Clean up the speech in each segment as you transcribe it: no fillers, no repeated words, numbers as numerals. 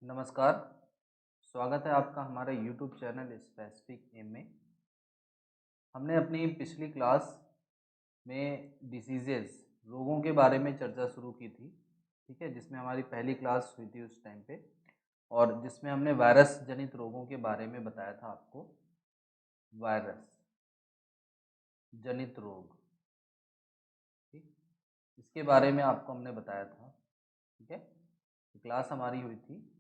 नमस्कार, स्वागत है आपका हमारे यूट्यूब चैनल स्पेसिफिक एम में। हमने अपनी पिछली क्लास में डिसीजेज़ रोगों के बारे में चर्चा शुरू की थी, ठीक है? जिसमें हमारी पहली क्लास हुई थी उस टाइम पे और जिसमें हमने वायरस जनित रोगों के बारे में बताया था आपको। वायरस जनित रोग, ठीक? इसके बारे में आपको हमने बताया था, ठीक है? तो क्लास हमारी हुई थी,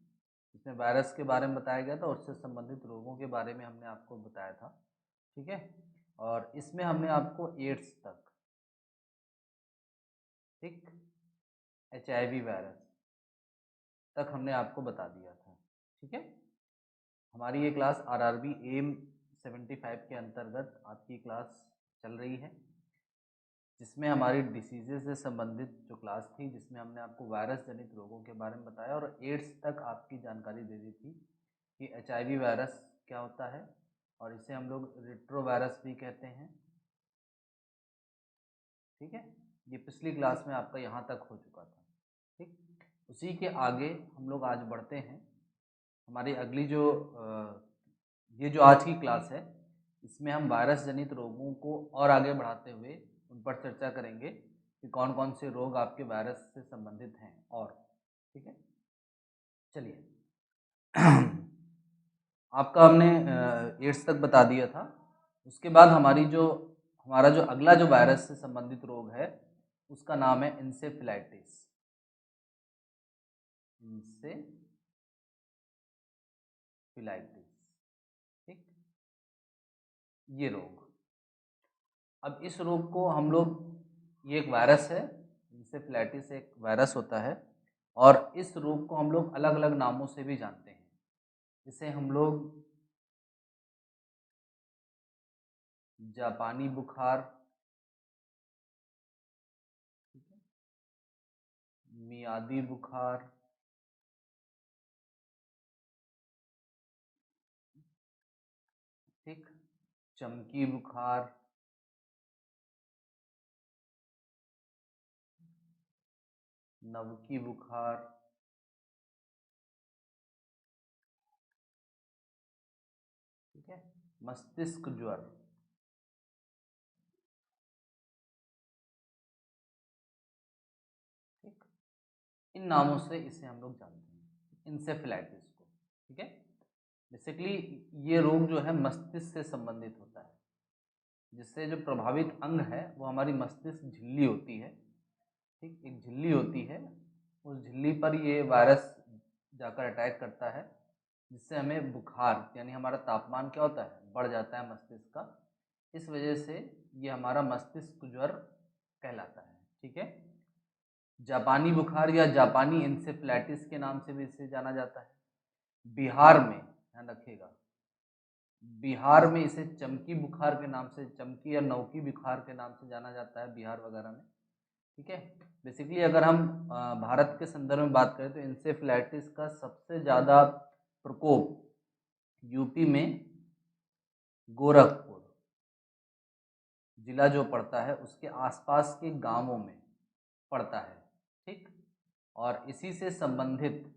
इसमें वायरस के बारे में बताया गया था और उससे संबंधित रोगों के बारे में हमने आपको बताया था, ठीक है? और इसमें हमने आपको एड्स तक, ठीक, HIV वायरस तक हमने आपको बता दिया था, ठीक है? हमारी ये क्लास RRB एम 75 के अंतर्गत आपकी क्लास चल रही है, जिसमें हमारी डिसीजेज से संबंधित जो क्लास थी, जिसमें हमने आपको वायरस जनित रोगों के बारे में बताया और एड्स तक आपकी जानकारी दे दी थी कि HIV वायरस क्या होता है और इसे हम लोग रेट्रो वायरस भी कहते हैं, ठीक है? ये पिछली क्लास में आपका यहाँ तक हो चुका था, ठीक? उसी के आगे हम लोग आज बढ़ते हैं। हमारी अगली ये जो आज की क्लास है, इसमें हम वायरस जनित रोगों को और आगे बढ़ाते हुए उन पर चर्चा करेंगे कि कौन-कौन से रोग आपके वायरस से संबंधित हैं और, ठीक है? चलिए आपका हमने एड्स तक बता दिया था। उसके बाद हमारा जो अगला जो वायरस से संबंधित रोग है, उसका नाम है इंसेफ्लाइटिस। इंसेफ्लाइटिस, ठीक? ये रोग, अब इस रोग को हम लोग, ये एक वायरस है, इंसेफ्लाइटिस एक वायरस होता है और इस रोग को हम लोग अलग-अलग नामों से भी जानते हैं। इसे हम लोग जापानी बुखार, ठीक है, मियादी बुखार, ठीक, चमकी बुखार, नवकी बुखार, ठीक है, मस्तिष्क ज्वर, ठीक, इन नामों से इसे हम लोग जानते हैं, इंसेफ्लाइटिस को, ठीक है? बेसिकली ये रोग जो है मस्तिष्क से संबंधित होता है, जिससे जो प्रभावित अंग है वो हमारी मस्तिष्क झिल्ली होती है, ठीक, एक झिल्ली होती है, उस झिल्ली पर ये वायरस जाकर अटैक करता है, जिससे हमें बुखार यानी हमारा तापमान क्या होता है, बढ़ जाता है मस्तिष्क का। इस वजह से ये हमारा मस्तिष्क ज्वर कहलाता है, ठीक है? जापानी बुखार या जापानी इंसेफ्लाइटिस के नाम से भी इसे जाना जाता है। बिहार में, ध्यान रखिएगा, बिहार में इसे चमकी बुखार के नाम से, चमकी या नवकी बुखार के नाम से जाना जाता है बिहार वगैरह में, ठीक है? बेसिकली अगर हम भारत के संदर्भ में बात करें तो इंसेफ्लाइटिस का सबसे ज़्यादा प्रकोप यूपी में गोरखपुर जिला जो पड़ता है उसके आसपास के गांवों में पड़ता है, ठीक? और इसी से संबंधित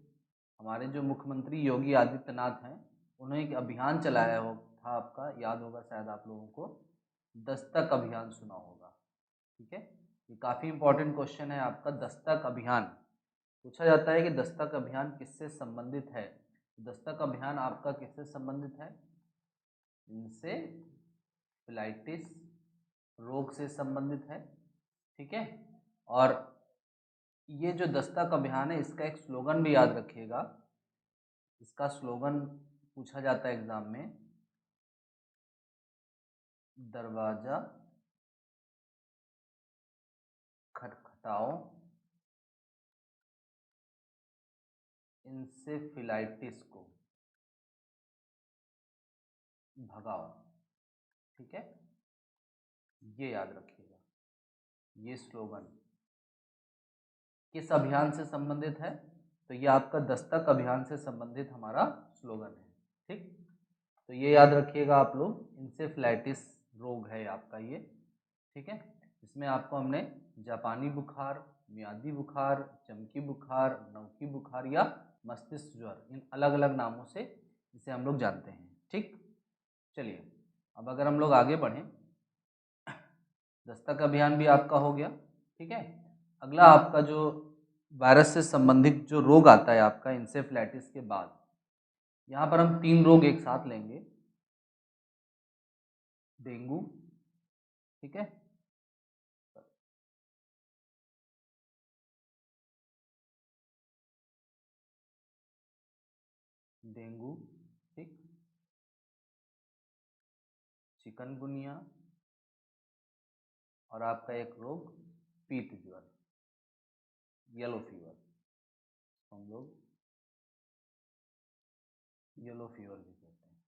हमारे जो मुख्यमंत्री योगी आदित्यनाथ हैं, उन्होंने एक अभियान चलाया हो था, आपका याद होगा शायद आप लोगों को, दस्तक अभियान सुना होगा, ठीक है? ये काफ़ी इंपॉर्टेंट क्वेश्चन है आपका, दस्तक अभियान पूछा जाता है कि दस्तक अभियान किससे संबंधित है? दस्तक अभियान आपका किससे संबंधित है? इंसेफ्लाइटिस रोग से संबंधित है, ठीक है? और ये जो दस्तक अभियान है, इसका एक स्लोगन भी याद रखिएगा। इसका स्लोगन पूछा जाता है एग्जाम में, दरवाजा खटखटाओ, इंसेफ्लाइटिस को भगाओ, ठीक है? ये याद रखिएगा, ये स्लोगन किस अभियान से संबंधित है? तो ये आपका दस्तक अभियान से संबंधित हमारा स्लोगन है, ठीक? तो ये याद रखिएगा आप लोग, इंसेफ्लाइटिस रोग है आपका ये, ठीक है? इसमें आपको हमने जापानी बुखार, मियादी बुखार, चमकी बुखार, नवकी बुखार या मस्तिष्क ज्वर, इन अलग अलग नामों से इसे हम लोग जानते हैं। ठीक, चलिए अब अगर हम लोग आगे बढ़ें, दस्तक अभियान भी आपका हो गया। ठीक है, अगला आपका जो वायरस से संबंधित जो रोग आता है आपका इंसेफ्लाइटिस के बाद, यहाँ पर हम 3 रोग एक साथ लेंगे। डेंगू, ठीक है, डेंगू, ठीक, चिकनगुनिया और आपका एक रोग पीत ज्वर, येलो फीवर, हम लोग येलो फीवर भी कहते हैं,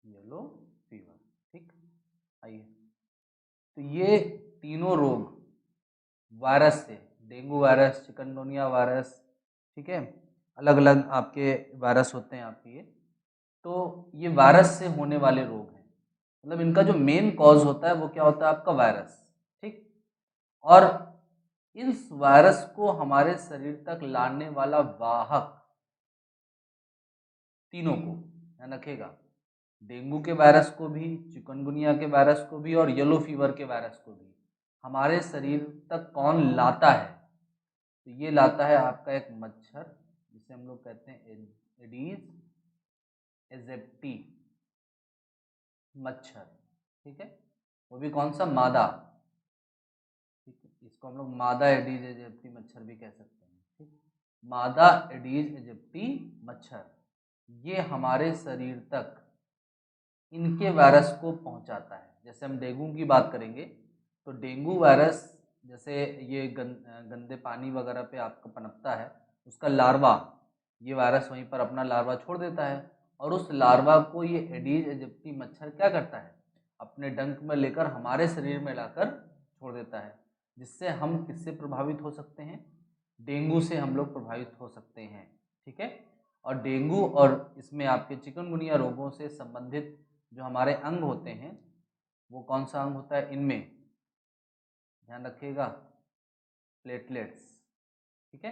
येलो फीवर। ठीक, आइए, तो ये तीनों रोग वायरस से, डेंगू वायरस, चिकनगुनिया वायरस, ठीक है, अलग अलग आपके वायरस होते हैं आपके ये, तो ये वायरस से होने वाले रोग हैं। मतलब इनका जो मेन कॉज होता है वो क्या होता है आपका वायरस। ठीक, और इस वायरस को हमारे शरीर तक लाने वाला वाहक, तीनों को ध्यान रखिएगा, डेंगू के वायरस को भी, चिकनगुनिया के वायरस को भी और येलो फीवर के वायरस को भी हमारे शरीर तक कौन लाता है? तो ये लाता है आपका एक मच्छर, जिसे हम लोग कहते हैं एडीज एजिप्टी मच्छर। ठीक है, वो भी कौन सा? मादा। ठीक है, इसको हम लोग मादा एडीज इजिप्टी मच्छर भी कह सकते हैं। ठीक, मादा एडीज इजिप्टी मच्छर, ये हमारे शरीर तक इनके वायरस को पहुंचाता है। जैसे हम डेंगू की बात करेंगे तो डेंगू वायरस, जैसे ये गंदे पानी वगैरह पे आपका पनपता है, उसका लार्वा, ये वायरस वहीं पर अपना लार्वा छोड़ देता है और उस लार्वा को ये एडीज इजिप्टी मच्छर क्या करता है? अपने डंक में लेकर हमारे शरीर में लाकर छोड़ देता है, जिससे हम किससे प्रभावित हो सकते हैं? डेंगू से हम लोग प्रभावित हो सकते हैं। ठीक है, और डेंगू और इसमें आपके चिकनगुनिया रोगों से संबंधित जो हमारे अंग होते हैं, वो कौन सा अंग होता है इनमें? ध्यान रखिएगा, प्लेटलेट्स। ठीक है,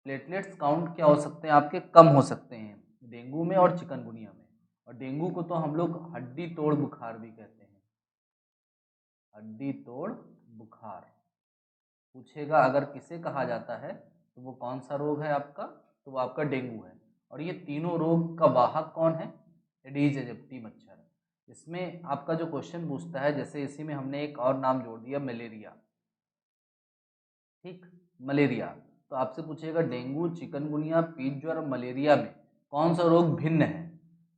प्लेटलेट्स काउंट क्या हो सकते हैं आपके? कम हो सकते हैं डेंगू में और चिकनगुनिया में। और डेंगू को तो हम लोग हड्डी तोड़ बुखार भी कहते हैं, हड्डी तोड़ बुखार। पूछेगा अगर किसे कहा जाता है तो वो कौन सा रोग है आपका? तो वो आपका डेंगू है। और ये तीनों रोग का वाहक कौन है? एडीज एजिप्टी मच्छर। इसमें आपका जो क्वेश्चन पूछता है, जैसे इसी में हमने एक और नाम जोड़ दिया, मलेरिया। ठीक, मलेरिया, तो आपसे पूछेगा डेंगू, चिकनगुनिया, पीत ज्वर और मलेरिया में कौन सा रोग भिन्न है?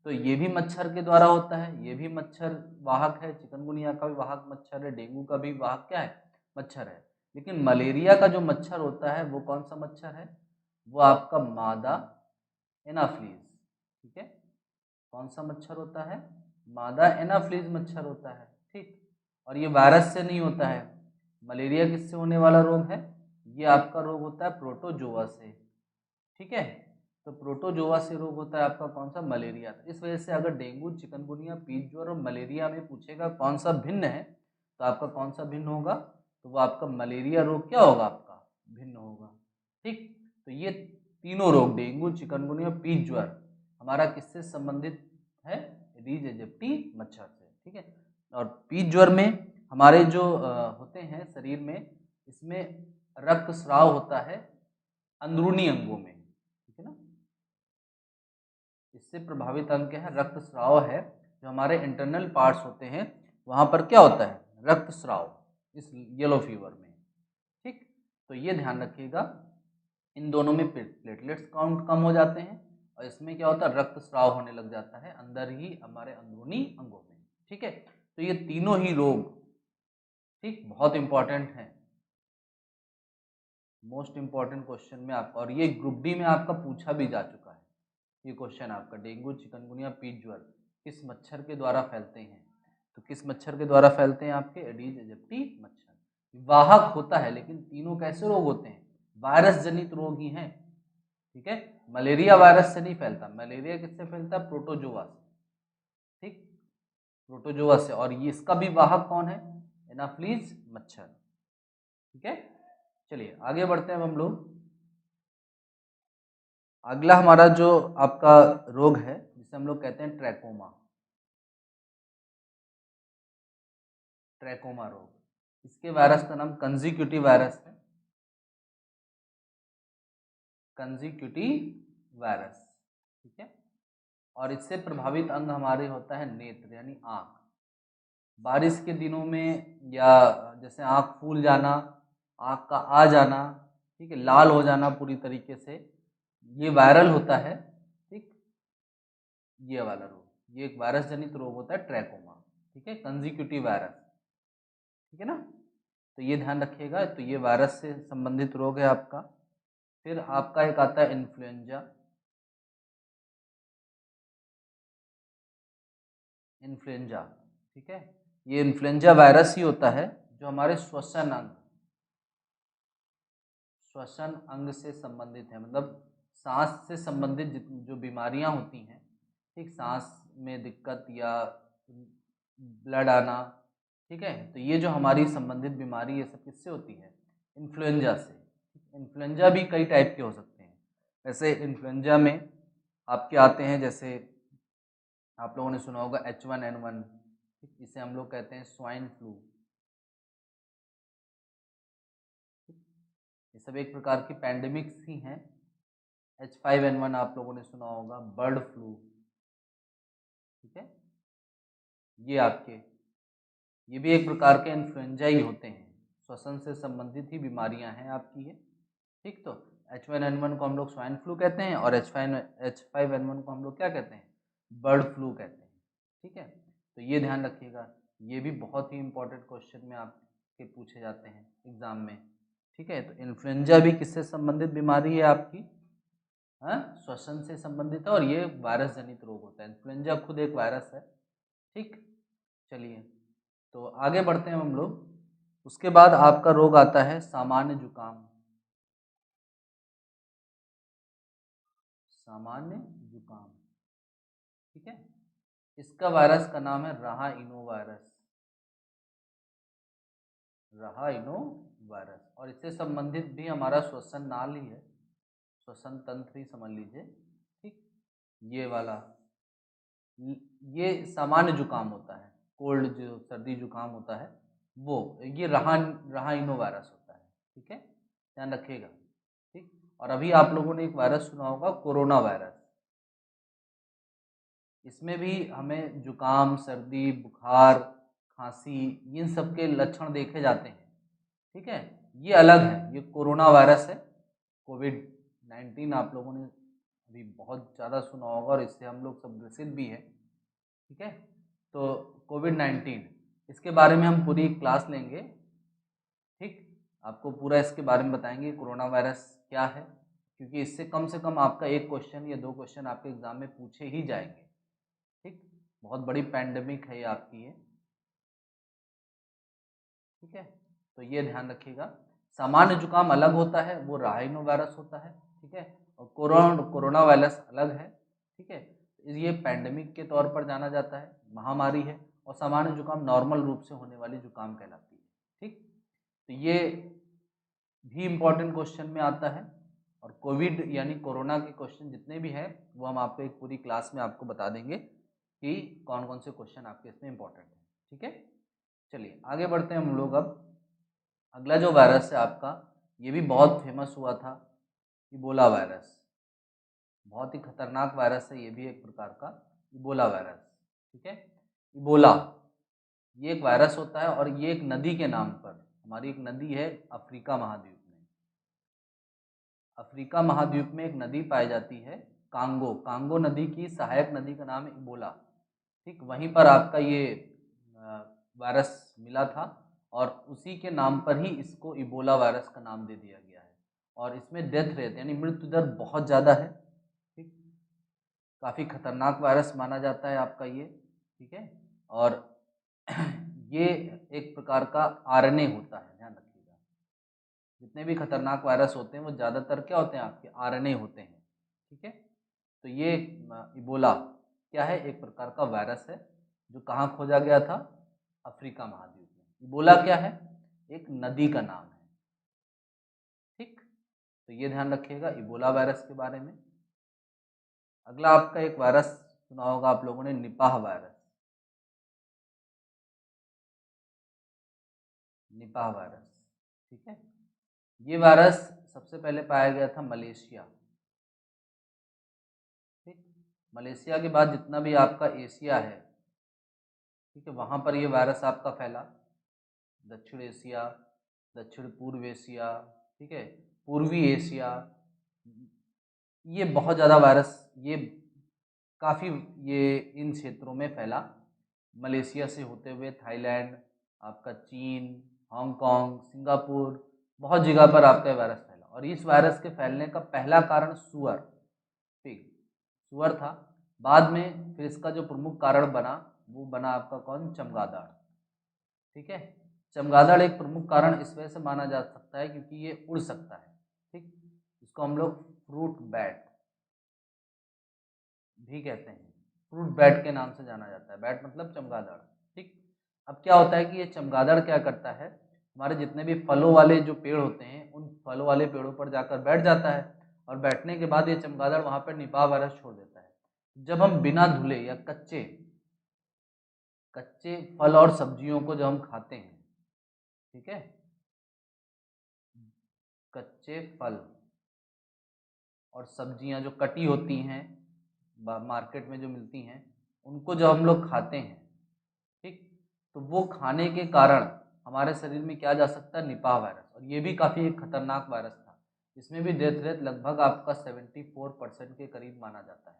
तो ये भी मच्छर के द्वारा होता है, ये भी मच्छर वाहक है, चिकनगुनिया का भी वाहक मच्छर है, डेंगू का भी वाहक क्या है? मच्छर है। लेकिन मलेरिया का जो मच्छर होता है वो कौन सा मच्छर है? वो आपका मादा एनाफ्लीज। ठीक है, कौन सा मच्छर होता है? मादा एनाफ्लीज मच्छर होता है। ठीक, और ये वायरस से नहीं होता है। मलेरिया किससे होने वाला रोग है? ये आपका रोग होता है प्रोटोजोआ से। ठीक है, तो प्रोटोजोआ से रोग होता है आपका कौन सा? मलेरिया। इस वजह से अगर डेंगू, चिकनगुनिया, पीत ज्वर और मलेरिया में पूछेगा कौन सा भिन्न है, तो आपका कौन सा भिन्न होगा? तो वो आपका मलेरिया रोग क्या होगा? आपका भिन्न होगा। ठीक, तो ये तीनों रोग, डेंगू, चिकनगुनिया, पीत ज्वर, हमारा किससे संबंधित है? एडीज एजिप्टी मच्छर से। ठीक है, और पीत ज्वर में हमारे जो होते हैं शरीर में, इसमें रक्त स्राव होता है अंदरूनी अंगों में। ठीक है ना, इससे प्रभावित अंग क्या है? रक्त स्राव है। जो हमारे इंटरनल पार्ट्स होते हैं वहाँ पर क्या होता है? रक्त स्राव, इस येलो फीवर में। ठीक, तो ये ध्यान रखिएगा, इन दोनों में प्लेटलेट्स काउंट कम हो जाते हैं और इसमें क्या होता है? रक्त स्राव होने लग जाता है अंदर ही हमारे अंदरूनी अंगों में। ठीक है, तो ये तीनों ही रोग, ठीक, बहुत इंपॉर्टेंट है, मोस्ट इंपॉर्टेंट क्वेश्चन में आपका, और ये ग्रुप डी में आपका पूछा भी जा चुका है। ये क्वेश्चन आपका, डेंगू, चिकनगुनिया, पीत ज्वर किस मच्छर के द्वारा फैलते हैं? तो किस मच्छर के द्वारा फैलते हैं? आपके एडीज एजिप्टी मच्छर। वाहक होता है, लेकिन तीनों कैसे रोग होते हैं? वायरस जनित रोग ही हैं। ठीक है, मलेरिया वायरस से नहीं फैलता। मलेरिया किससे फैलता है? प्रोटोजोआ से। ठीक, प्रोटोजोआ से, और ये इसका भी वाहक कौन है? एनाफ्लीज मच्छर। ठीक है, चलिए आगे बढ़ते हैं हम लोग। अगला हमारा जो आपका रोग है जिसे हम लोग कहते हैं ट्रैकोमा। ट्रैकोमा रोग, इसके वायरस का नाम कंजिक्यूटिव वायरस है। कंजिक्यूटिव वायरस, ठीक है। और इससे प्रभावित अंग हमारे होता है नेत्र यानी आँख। बारिश के दिनों में या जैसे आँख फूल जाना, आँख का आ जाना, ठीक है, लाल हो जाना पूरी तरीके से, ये वायरल होता है, ठीक। ये वाला रोग, ये एक वायरस जनित रोग होता है ट्रैकोमा, ठीक है, कंजिक्यूटिव वायरस, ठीक है ना। तो ये ध्यान रखिएगा। तो ये वायरस से संबंधित रोग है आपका। फिर आपका एक आता है इन्फ्लुएंजा। इन्फ्लुएंजा, ठीक है, ये इन्फ्लुएंजा वायरस ही होता है जो हमारे श्वसन अंग से संबंधित है, मतलब सांस से संबंधित जो बीमारियां होती हैं, ठीक, सांस में दिक्कत या ब्लड आना, ठीक है, तो ये जो हमारी संबंधित बीमारी ये सब किससे होती है? इन्फ्लुएंजा से। इन्फ्लुएंजा भी कई टाइप के हो सकते हैं। वैसे इन्फ्लुएंजा में आपके आते हैं, जैसे आप लोगों ने सुना होगा H1N1, इसे हम लोग कहते हैं स्वाइन फ्लू। ये सब एक प्रकार की पैंडेमिक्स ही हैं। H5N1 आप लोगों ने सुना होगा, बर्ड फ्लू, ठीक है। ये भी एक प्रकार के इन्फ्लुएंजा ही होते हैं, श्वसन से संबंधित ही बीमारियां हैं आपकी ये, ठीक। तो H1N1 को हम लोग स्वाइन फ्लू कहते हैं और H5N1 को हम लोग क्या कहते हैं? बर्ड फ्लू कहते हैं, ठीक है। तो ये ध्यान रखिएगा, ये भी बहुत ही इंपॉर्टेंट क्वेश्चन में आपके पूछे जाते हैं एग्जाम में, ठीक है। तो इन्फ्लुएंजा भी किससे संबंधित बीमारी है आपकी? हाँ, श्वसन से संबंधित है और ये वायरस जनित रोग होता है। इन्फ्लुएंजा खुद एक वायरस है, ठीक। चलिए तो आगे बढ़ते हैं हम लोग। उसके बाद आपका रोग आता है सामान्य जुकाम। सामान्य जुकाम, ठीक है। इसका वायरस का नाम है रहा इनो वायरस। रहा इनो वायरस, और इससे संबंधित भी हमारा श्वसन नाल ही है, श्वसन तंत्र ही समझ लीजिए, ठीक। ये वाला, ये सामान्य जुकाम होता है, कोल्ड जो सर्दी जुकाम होता है वो, ये रहा इनो वायरस होता है, ठीक है, ध्यान रखिएगा, ठीक। और अभी आप लोगों ने एक वायरस सुना होगा कोरोना वायरस। इसमें भी हमें जुकाम, सर्दी, बुखार, खांसी, इन सब के लक्षण देखे जाते हैं, ठीक है। ये अलग है, ये कोरोना वायरस है। कोविड-19 आप लोगों ने अभी बहुत ज़्यादा सुना होगा और इससे हम लोग सब ग्रसित भी हैं, ठीक है। तो कोविड-19 इसके बारे में हम पूरी क्लास लेंगे, ठीक। आपको पूरा इसके बारे में बताएंगे कोरोना वायरस क्या है, क्योंकि इससे कम से कम आपका एक क्वेश्चन या दो क्वेश्चन आपके एग्जाम में पूछे ही जाएंगे, ठीक। बहुत बड़ी पैंडेमिक है ये आपकी ये, ठीक है। तो ये ध्यान रखिएगा, सामान्य जुकाम अलग होता है, वो राइनो वायरस होता है, ठीक है। और कोरोना वायरस अलग है, ठीक है। ये पैंडेमिक के तौर पर जाना जाता है, महामारी है। और सामान्य जुकाम नॉर्मल रूप से होने वाली जुकाम कहलाती है, ठीक। तो ये भी इम्पोर्टेंट क्वेश्चन में आता है। और कोविड यानी कोरोना के क्वेश्चन जितने भी हैं वो हम आपको एक पूरी क्लास में आपको बता देंगे कि कौन कौन से क्वेश्चन आपके इसमें इम्पोर्टेंट हैं, ठीक है। चलिए आगे बढ़ते हैं हम लोग। अब अगला जो वायरस है आपका, ये भी बहुत फेमस हुआ था, इबोला वायरस। बहुत ही खतरनाक वायरस है ये भी एक प्रकार का, इबोला वायरस, ठीक है। इबोला ये एक वायरस होता है और ये एक नदी के नाम पर, हमारी एक नदी है अफ्रीका महाद्वीप में। अफ्रीका महाद्वीप में एक नदी पाई जाती है, कांगो। कांगो नदी की सहायक नदी का नाम है इबोला, ठीक। वहीं पर आपका ये वायरस मिला था और उसी के नाम पर ही इसको इबोला वायरस का नाम दे दिया गया है। और इसमें डेथ रेट यानी मृत्यु दर बहुत ज़्यादा है, ठीक। काफ़ी खतरनाक वायरस माना जाता है आपका ये, ठीक है। और ये एक प्रकार का आरएनए होता है, ध्यान रखिएगा। जितने भी खतरनाक वायरस होते हैं वो ज़्यादातर क्या होते हैं आपके? आरएनए होते हैं, ठीक है। तो ये इबोला क्या है? एक प्रकार का वायरस है जो कहाँ खोजा गया था? अफ्रीका महाद्वीप में। इबोला क्या है? एक नदी का नाम है, तो ये ध्यान रखिएगा इबोला वायरस के बारे में। अगला आपका एक वायरस सुना होगा आप लोगों ने, निपाह वायरस। निपाह वायरस, ठीक है। ये वायरस सबसे पहले पाया गया था मलेशिया, ठीक। मलेशिया के बाद जितना भी आपका एशिया है, ठीक है, वहाँ पर ये वायरस आपका फैला। दक्षिण एशिया, दक्षिण पूर्व एशिया, ठीक है, पूर्वी एशिया, ये बहुत ज़्यादा वायरस, ये काफ़ी, ये इन क्षेत्रों में फैला। मलेशिया से होते हुए थाईलैंड, आपका चीन, हांगकांग, सिंगापुर, बहुत जगह पर आपका ये वायरस फैला। और इस वायरस के फैलने का पहला कारण सुअर, ठीक, सुअर था। बाद में फिर इसका जो प्रमुख कारण बना वो बना आपका कौन, चमगादड़, ठीक है। चमगादड़ एक प्रमुख कारण इस वजह से माना जा सकता है क्योंकि ये उड़ सकता है, ठीक। इसको हम लोग फ्रूट बैट भी कहते हैं, फ्रूट बैट के नाम से जाना जाता है। बैट मतलब चमगादड़, ठीक। अब क्या होता है कि ये चमगादड़ क्या करता है, हमारे जितने भी फलों वाले जो पेड़ होते हैं उन फलों वाले पेड़ों पर जाकर बैठ जाता है, और बैठने के बाद ये चमगादड़ वहाँ पर निपाह वायरस छोड़ देता है। जब हम बिना धुले या कच्चे कच्चे फल और सब्जियों को जब हम खाते हैं, ठीक है, कच्चे फल और सब्जियां जो कटी होती हैं मार्केट में जो मिलती हैं, उनको जब हम लोग खाते हैं, ठीक, तो वो खाने के कारण हमारे शरीर में क्या जा सकता है, निपाह वायरस। और ये भी काफ़ी एक खतरनाक वायरस था। इसमें भी डेथ रेट लगभग आपका 74% के करीब माना जाता है,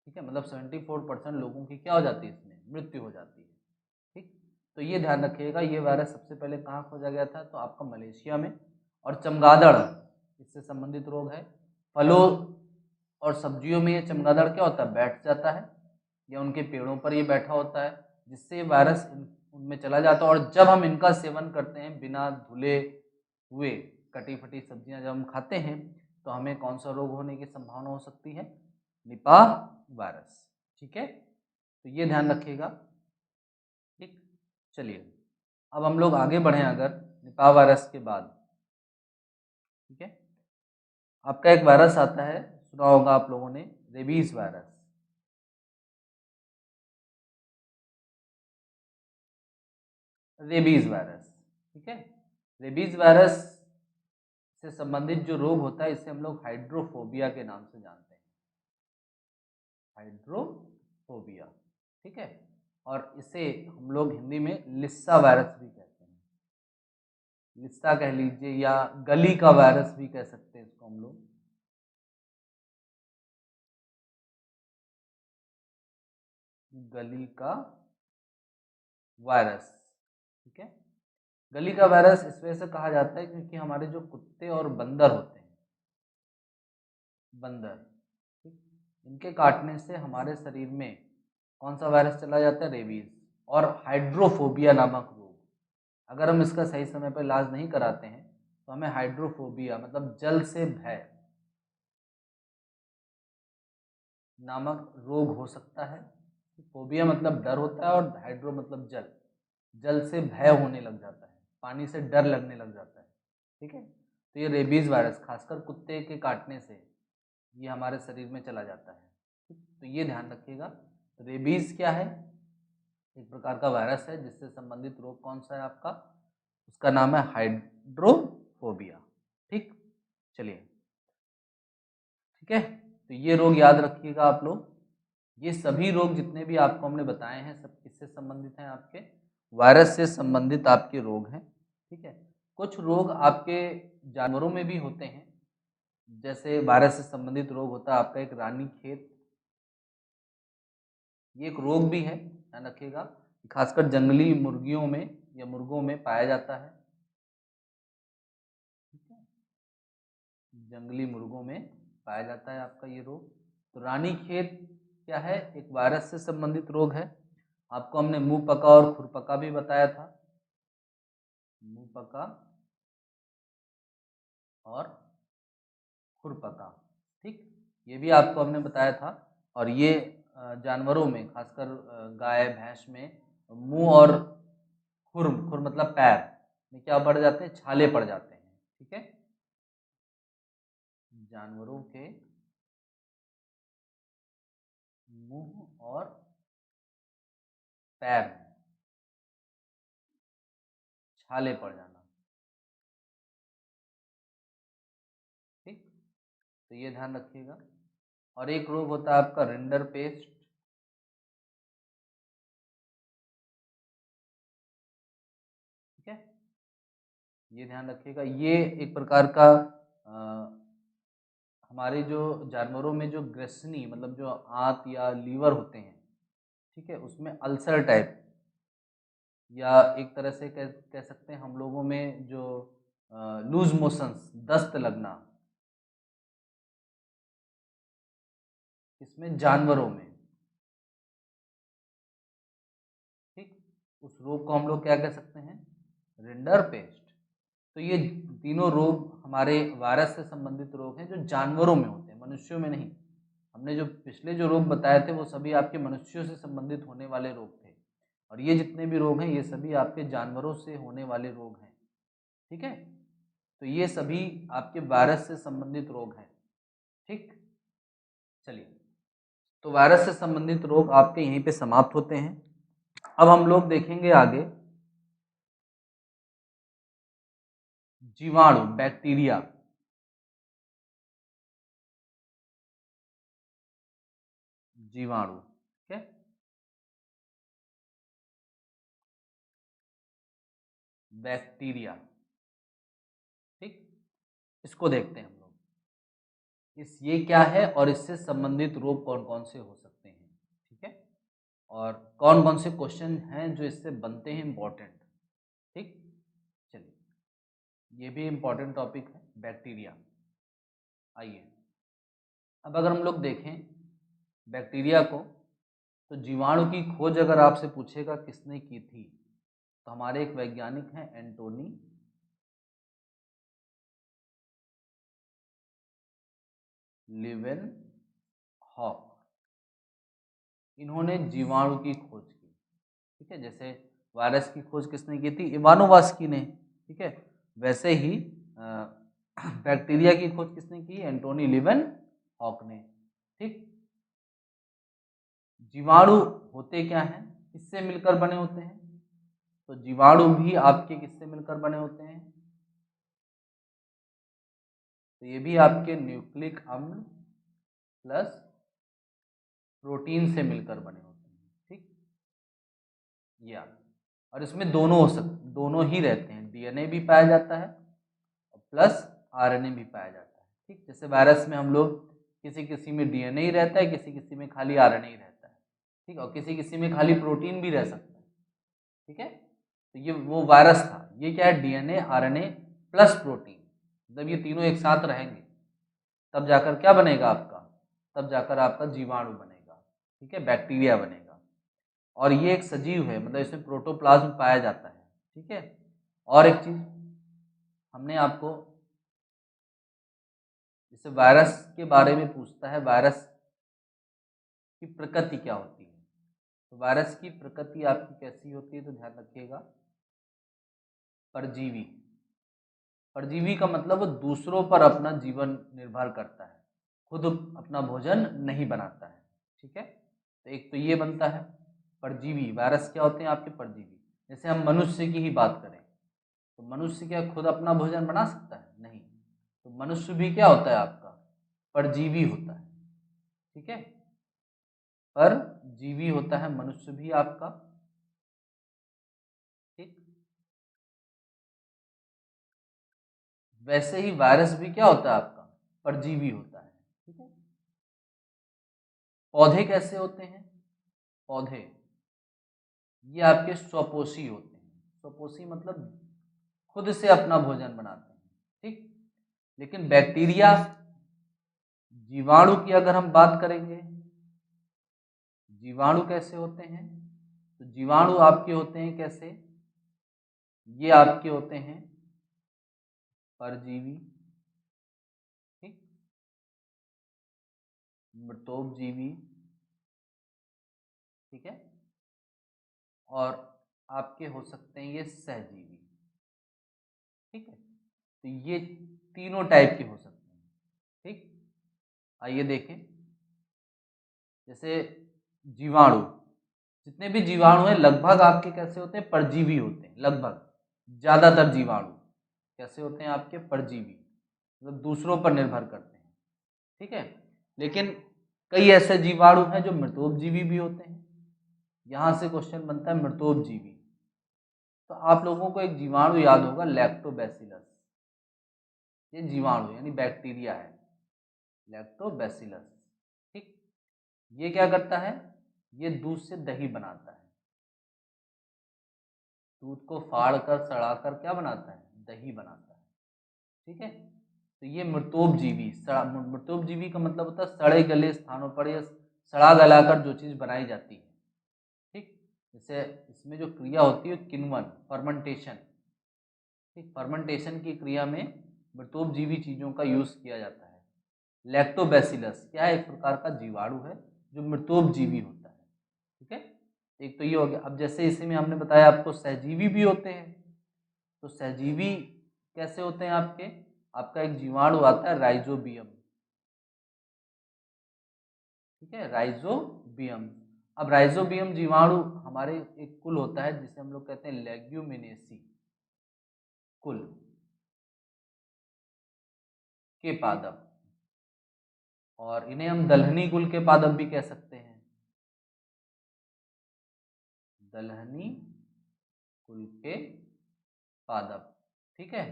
ठीक है। मतलब 74% लोगों की क्या हो जाती है, इसमें मृत्यु हो जाती है, ठीक। तो ये ध्यान रखिएगा, ये वायरस सबसे पहले कहाँ खोजा गया था, तो आपका मलेशिया में। और चमगादड़ इससे संबंधित रोग है। फलों और सब्जियों में ये चमगादड़ क्या होता है, बैठ जाता है, या उनके पेड़ों पर ये बैठा होता है, जिससे ये वायरस उनमें चला जाता है। और जब हम इनका सेवन करते हैं बिना धुले हुए, कटी फटी सब्जियां जब हम खाते हैं, तो हमें कौन सा रोग होने की संभावना हो सकती है, निपाह वायरस, ठीक है। तो ये ध्यान रखिएगा, ठीक। चलिए अब हम लोग आगे बढ़ें अगर निपाह वायरस के बाद, ठीक है। आपका एक वायरस आता है, सुना होगा आप लोगों ने, रेबीज वायरस। रेबीज वायरस, ठीक है। रेबीज वायरस से संबंधित जो रोग होता है इसे हम लोग हाइड्रोफोबिया के नाम से जानते हैं, हाइड्रोफोबिया, ठीक है। और इसे हम लोग हिंदी में लिस्सा वायरस भी कहते हैं, लिस्सा कह लीजिए, या गली का वायरस भी कह सकते हैं इसको हम लोग। गली का वायरस, ठीक है। गली का वायरस इस वजह से कहा जाता है क्योंकि हमारे जो कुत्ते और बंदर होते हैं, बंदर, ठीक, इनके काटने से हमारे शरीर में कौन सा वायरस चला जाता है, रेबीज। और हाइड्रोफोबिया नामक रोग, अगर हम इसका सही समय पर इलाज नहीं कराते हैं तो हमें हाइड्रोफोबिया मतलब जल से भय नामक रोग हो सकता है। फोबिया मतलब डर होता है, और हाइड्रो मतलब जल, जल से भय होने लग जाता है, पानी से डर लगने लग जाता है, ठीक है। तो ये रेबीज वायरस खासकर कुत्ते के काटने से ये हमारे शरीर में चला जाता है, ठीक। तो ये ध्यान रखिएगा, रेबीज क्या है, एक प्रकार का वायरस है जिससे संबंधित रोग कौन सा है आपका, उसका नाम है हाइड्रोफोबिया, ठीक। चलिए, ठीक है। तो ये रोग याद रखिएगा आप लोग। ये सभी रोग जितने भी आपको हमने बताए हैं सब किससे संबंधित हैं, आपके वायरस से संबंधित आपके रोग हैं, ठीक है। कुछ रोग आपके जानवरों में भी होते हैं, जैसे वायरस से संबंधित रोग होता है आपका एक रानीखेत, ये एक रोग भी है, ध्यान रखिएगा। खासकर जंगली मुर्गियों में या मुर्गों में पाया जाता है, ठीक है, जंगली मुर्गों में पाया जाता है आपका ये रोग। तो रानीखेत क्या है, एक वायरस से संबंधित रोग है। आपको हमने मुंह पका और खुरपका भी बताया था, मुंह पका और खुरपका, ठीक, ये भी आपको हमने बताया था। और ये जानवरों में खासकर गाय भैंस में मुंह और खुर, खुर मतलब पैर में क्या बढ़ जाते हैं, छाले पड़ जाते हैं, ठीक है। जानवरों के मुंह और पैर में छाले पड़ जाना। ठीक, तो ये ध्यान रखिएगा। और एक रोग होता है आपका रिंडर पेस्ट। ठीक है, ये ध्यान रखिएगा। ये एक प्रकार का हमारे जो जानवरों में जो ग्रेसनी मतलब जो आंत या लीवर होते हैं, ठीक है, उसमें अल्सर टाइप या एक तरह से कह सकते हैं हम लोगों में जो लूज मोशंस, दस्त लगना, इसमें जानवरों में, ठीक, उस रोग को हम लोग क्या कह सकते हैं, रिंडर पेस्ट। तो ये तीनों रोग हमारे वायरस से संबंधित रोग हैं जो जानवरों में होते हैं, मनुष्यों में नहीं। हमने जो पिछले जो रोग बताए थे वो सभी आपके मनुष्यों से संबंधित होने वाले रोग थे, और ये जितने भी रोग हैं ये सभी आपके जानवरों से होने वाले रोग हैं। ठीक है, तो ये सभी आपके वायरस से संबंधित रोग हैं। ठीक, चलिए, तो वायरस से संबंधित रोग आपके यहीं पे समाप्त होते हैं। अब हम लोग देखेंगे आगे जीवाणु, बैक्टीरिया। जीवाणु, ठीक है, बैक्टीरिया। ठीक, इसको देखते हैं हम लोग, इस ये क्या है और इससे संबंधित रोग कौन कौन से हो सकते हैं। ठीक है, और कौन कौन से क्वेश्चन हैं जो इससे बनते हैं इम्पोर्टेंट। ठीक, चलिए, ये भी इम्पोर्टेंट टॉपिक है बैक्टीरिया। आइए, अब अगर हम लोग देखें बैक्टीरिया को, तो जीवाणु की खोज अगर आपसे पूछेगा किसने की थी, तो हमारे एक वैज्ञानिक हैं एंटोनी लीवेनहॉक। इन्होंने जीवाणु की खोज की। ठीक है, जैसे वायरस की खोज किसने की थी, इवानोवास्की ने। ठीक है, वैसे ही बैक्टीरिया की खोज किसने की, एंटोनी लीवेनहॉक ने। ठीक, जीवाणु होते क्या हैं, किससे मिलकर बने होते हैं, तो जीवाणु भी आपके किससे मिलकर बने होते हैं, तो ये भी आपके न्यूक्लिक अम्ल प्लस प्रोटीन से मिलकर बने होते हैं। ठीक, ये आप, और इसमें दोनों हो सकते, दोनों ही रहते हैं, डीएनए भी पाया जाता है और प्लस आरएनए भी पाया जाता है। ठीक, जैसे वायरस में हम लोग किसी किसी में डीएनए ही रहता है, किसी किसी में खाली आरएनए ही रहता है। ठीक, और किसी किसी में खाली प्रोटीन भी रह सकता है। ठीक है, तो ये वो वायरस था, ये क्या है, डीएनए आरएनए प्लस प्रोटीन, जब ये तीनों एक साथ रहेंगे तब जाकर क्या बनेगा आपका, तब जाकर आपका जीवाणु बनेगा। ठीक है, बैक्टीरिया बनेगा, और ये एक सजीव है, मतलब इसमें प्रोटोप्लाज्म पाया जाता है। ठीक है, और एक चीज हमने आपको, जैसे वायरस के बारे में पूछता है, वायरस की प्रकृति क्या होती है, तो वायरस की प्रकृति आपकी कैसी होती है, तो ध्यान रखिएगा, परजीवी। परजीवी का मतलब वो दूसरों पर अपना जीवन निर्भर करता है, खुद अपना भोजन नहीं बनाता है। ठीक है, तो एक तो ये बनता है परजीवी। वायरस क्या होते हैं आपके, परजीवी। जैसे हम मनुष्य की ही बात करें, तो मनुष्य क्या खुद अपना भोजन बना सकता है, नहीं, तो मनुष्य भी क्या होता है आपका, परजीवी होता है। ठीक है, परजीवी होता है मनुष्य भी आपका। ठीक, वैसे ही वायरस भी क्या होता है आपका, परजीवी होता है। ठीक है, पौधे कैसे होते हैं, पौधे ये आपके स्वपोषी होते हैं। स्वपोषी मतलब खुद से अपना भोजन बनाते हैं। ठीक, लेकिन बैक्टीरिया, जीवाणु की अगर हम बात करेंगे, जीवाणु कैसे होते हैं, तो जीवाणु आपके होते हैं कैसे, ये आपके होते हैं परजीवी। ठीक, मृतोपजीवी। ठीक है, और आपके हो सकते हैं ये सहजीवी। ठीक है, तो ये तीनों टाइप के हो सकते हैं। ठीक, आइए देखें, जैसे जीवाणु, जितने भी जीवाणु हैं लगभग आपके कैसे होते हैं, परजीवी होते हैं। लगभग ज़्यादातर जीवाणु कैसे होते हैं आपके, परजीवी, मतलब दूसरों पर निर्भर करते हैं। ठीक है, लेकिन कई ऐसे जीवाणु हैं जो मृतोपजीवी भी होते हैं। यहाँ से क्वेश्चन बनता है मृतोपजीवी। तो आप लोगों को एक जीवाणु याद होगा, लैक्टोबैसिलस। ये जीवाणु यानी बैक्टीरिया है, लैक्टोबैसिलस। ठीक, ये क्या करता है, ये दूध से दही बनाता है। दूध को फाड़ कर सड़ाकर क्या बनाता है, दही बनाता है। ठीक है, तो ये मृतोपजीवी, मृतोपजीवी का मतलब होता है सड़े गले स्थानों पर या सड़ा गलाकर जो चीज़ बनाई जाती है। ठीक, जैसे इसमें जो क्रिया होती है किण्वन, फर्मेंटेशन। ठीक, फर्मेंटेशन की क्रिया में मृतोपजीवी चीज़ों का यूज़ किया जाता है। लैक्टोबैसिलस क्या है, एक प्रकार का जीवाणु है जो मृतोपजीवी होता है। ठीक है, एक तो ये हो गया। अब जैसे इसी में हमने बताया आपको सहजीवी भी होते हैं। तो सहजीवी कैसे होते हैं आपके, आपका एक जीवाणु आता है राइजोबियम। ठीक है, राइजोबियम। अब राइजोबियम जीवाणु हमारे एक कुल होता है जिसे हम लोग कहते हैं लेग्यूमिनेसी कुल के पादप, और इन्हें हम दलहनी कुल के पादप भी कह सकते हैं। दलहनी कुल के पादप। ठीक है,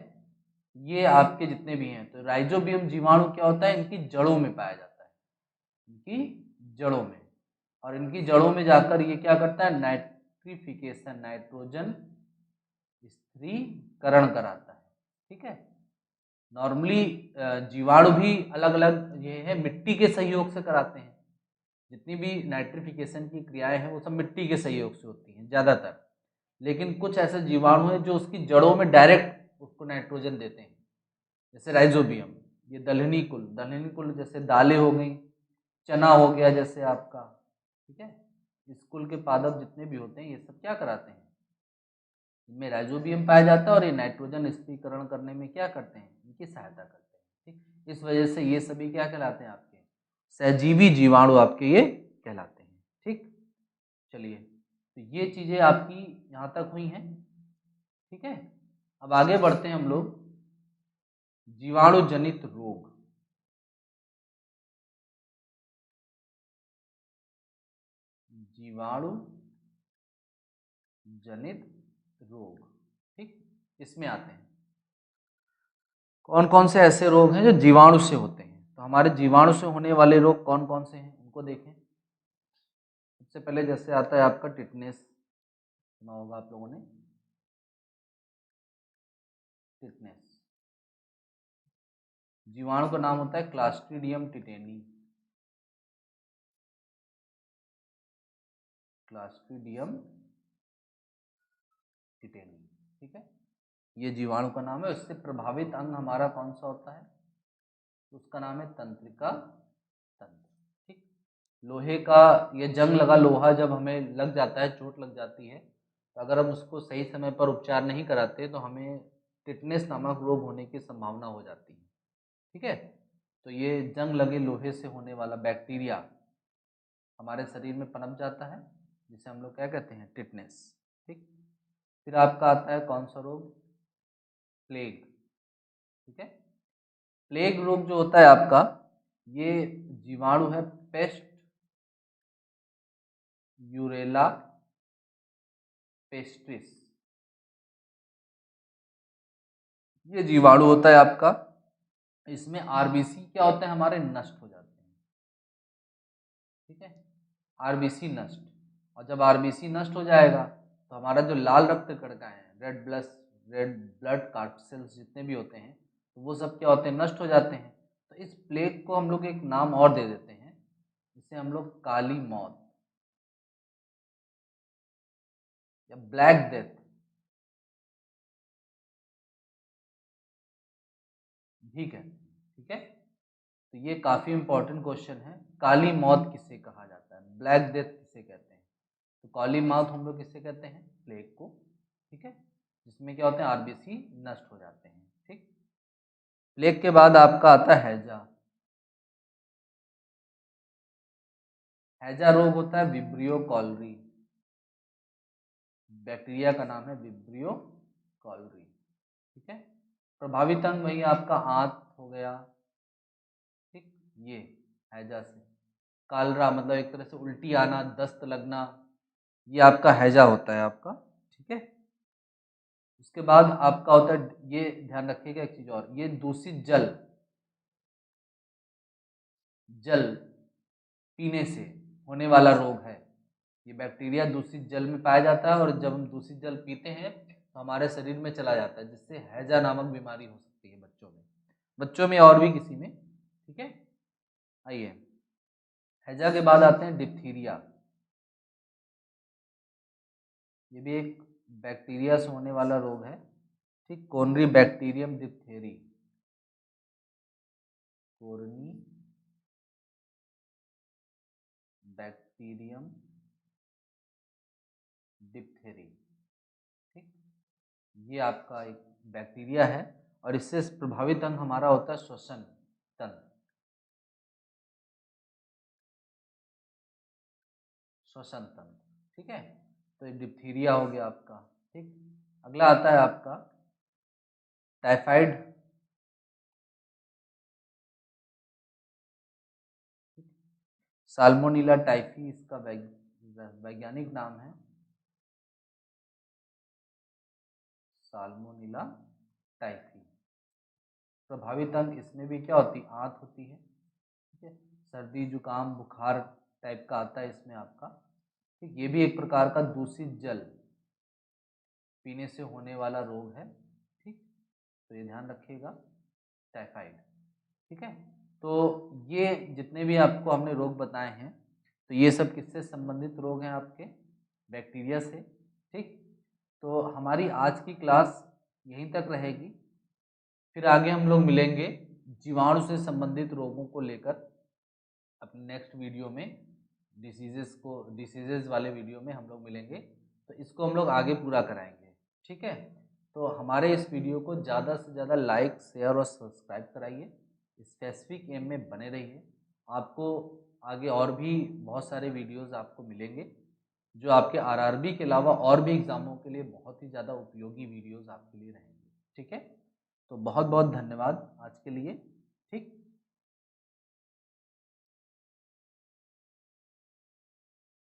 ये आपके जितने भी हैं, तो राइजोबियम जीवाणु क्या होता है, इनकी जड़ों में पाया जाता है, इनकी जड़ों में। और इनकी जड़ों में जाकर ये क्या करता है, नाइट्रिफिकेशन, नाइट्रोजन स्थिरीकरण कराता है। ठीक है, नॉर्मली जीवाणु भी अलग अलग ये है मिट्टी के सहयोग से कराते हैं। जितनी भी नाइट्रिफिकेशन की क्रियाएं हैं वो सब मिट्टी के सहयोग से होती हैं ज़्यादातर। लेकिन कुछ ऐसे जीवाणु हैं जो उसकी जड़ों में डायरेक्ट उसको नाइट्रोजन देते हैं, जैसे राइजोबियम। ये दलहनी कुल जैसे दालें हो गई, चना हो गया जैसे आपका। ठीक है, इस कुल के पादप जितने भी होते हैं ये सब क्या कराते हैं, इनमें राइजोबियम पाया जाता है और ये नाइट्रोजन स्थिरीकरण करने में क्या करते हैं, इनकी सहायता करते हैं। ठीक, इस वजह से ये सभी क्या कहलाते हैं आपके, सहजीवी जीवाणु आपके ये कहलाते हैं। ठीक, चलिए, तो ये चीज़ें आपकी यहाँ तक हुई हैं। ठीक है, अब आगे बढ़ते हैं हम लोग, जीवाणु जनित रोग। जीवाणु जनित रोग। ठीक, इसमें आते हैं कौन कौन से ऐसे रोग हैं जो जीवाणु से होते हैं। तो हमारे जीवाणु से होने वाले रोग कौन कौन से हैं उनको देखें। सबसे पहले जैसे आता है आपका टिटनेस, सुना होगा आप लोगों ने, टिटनेस। जीवाणु का नाम होता है क्लास्ट्रीडियम टिटेनी, क्लास्ट्रीडियम टिटेनी। ठीक है, ये जीवाणु का नाम है। इससे प्रभावित अंग हमारा कौन सा होता है, उसका नाम है तंत्रिका तंत्र। ठीक, लोहे का ये जंग लगा लोहा जब हमें लग जाता है, चोट लग जाती है, तो अगर हम उसको सही समय पर उपचार नहीं कराते तो हमें टिटनेस नामक रोग होने की संभावना हो जाती है। ठीक है, तो ये जंग लगे लोहे से होने वाला बैक्टीरिया हमारे शरीर में पनप जाता है, जिसे हम लोग क्या कहते हैं, टिटनेस। ठीक, फिर आपका आता है कौन सा रोग, प्लेग। ठीक है, प्लेग रोग जो होता है आपका, ये जीवाणु है पेस्ट यूरेला पेस्ट्रिस। ये जीवाणु होता है आपका, इसमें आरबीसी क्या होते हैं, हमारे नष्ट हो जाते हैं। ठीक है, आरबीसी नष्ट, और जब आरबीसी नष्ट हो जाएगा तो हमारा जो लाल रक्त कणिकाएं हैं, रेड ब्लड कार्पसेल्स जितने भी होते हैं, तो वो सब क्या होते हैं, नष्ट हो जाते हैं। तो इस प्लेग को हम लोग एक नाम और दे देते हैं, जिसे हम लोग काली मौत या ब्लैक डेथ। ठीक है, ठीक है, तो ये काफ़ी इंपॉर्टेंट क्वेश्चन है, काली मौत किसे कहा जाता है, ब्लैक डेथ किसे कहते हैं। तो काली मौत हम लोग किसे कहते हैं, प्लेग को। ठीक है, जिसमें क्या होते हैं, आरबीसी नष्ट हो जाते हैं। ठीक, प्लेग के बाद आपका आता है हैजा। हैजा रोग होता है विब्रियो कॉलरी, बैक्टीरिया का नाम है विब्रियो कॉलरी। ठीक है, प्रभावित अंग वही आपका आंत हो गया, ठीक, ये हैजा से। कालरा मतलब एक तरह से उल्टी आना, दस्त लगना, ये आपका हैजा होता है आपका। ठीक है, उसके बाद आपका होता है, ये ध्यान रखिएगा एक चीज और, ये दूषित जल पीने से होने वाला रोग है। ये बैक्टीरिया दूषित जल में पाया जाता है और जब हम दूषित जल पीते हैं तो हमारे शरीर में चला जाता है, जिससे हैजा नामक बीमारी हो सकती है बच्चों में और भी किसी में। ठीक है, आइए हैजा के बाद आते हैं डिप्थीरिया। ये भी एक बैक्टीरिया से होने वाला रोग है। ठीक, कोनरी बैक्टीरियम डिप्थेरी, कोरनी बैक्टीरियम डिप्थेरी। ठीक, ये आपका एक बैक्टीरिया है और इससे प्रभावित अंग हमारा होता है श्वसन तंत्र। श्वसन तंत्र, ठीक है, तो ये डिप्थीरिया हो गया आपका। ठीक, अगला आता है आपका टाइफाइड। साल्मोनेला टाइफी इसका वैज्ञानिक नाम है, साल्मोनेला टाइफी। प्रभावित अंग इसमें भी क्या होती है, आंत होती है। ठीक है, सर्दी जुकाम बुखार टाइप का आता है इसमें आपका। ठीक, ये भी एक प्रकार का दूषित जल पीने से होने वाला रोग है। ठीक, तो ये ध्यान रखिएगा, टाइफाइड। ठीक है, तो ये जितने भी आपको हमने रोग बताए हैं, तो ये सब किससे संबंधित रोग हैं आपके, बैक्टीरिया से। ठीक, तो हमारी आज की क्लास यहीं तक रहेगी, फिर आगे हम लोग मिलेंगे जीवाणु से संबंधित रोगों को लेकर अपने नेक्स्ट वीडियो में। डिसीजेस वाले वीडियो में हम लोग मिलेंगे, तो इसको हम लोग आगे पूरा कराएंगे। ठीक है, तो हमारे इस वीडियो को ज़्यादा से ज़्यादा लाइक शेयर और सब्सक्राइब कराइए, स्पेसिफिक एम में बने रहिए। आपको आगे और भी बहुत सारे वीडियोस आपको मिलेंगे जो आपके आरआरबी के अलावा और भी एग्ज़ामों के लिए बहुत ही ज़्यादा उपयोगी वीडियोस आपके लिए रहेंगे। ठीक है, तो बहुत बहुत धन्यवाद आज के लिए। ठीक।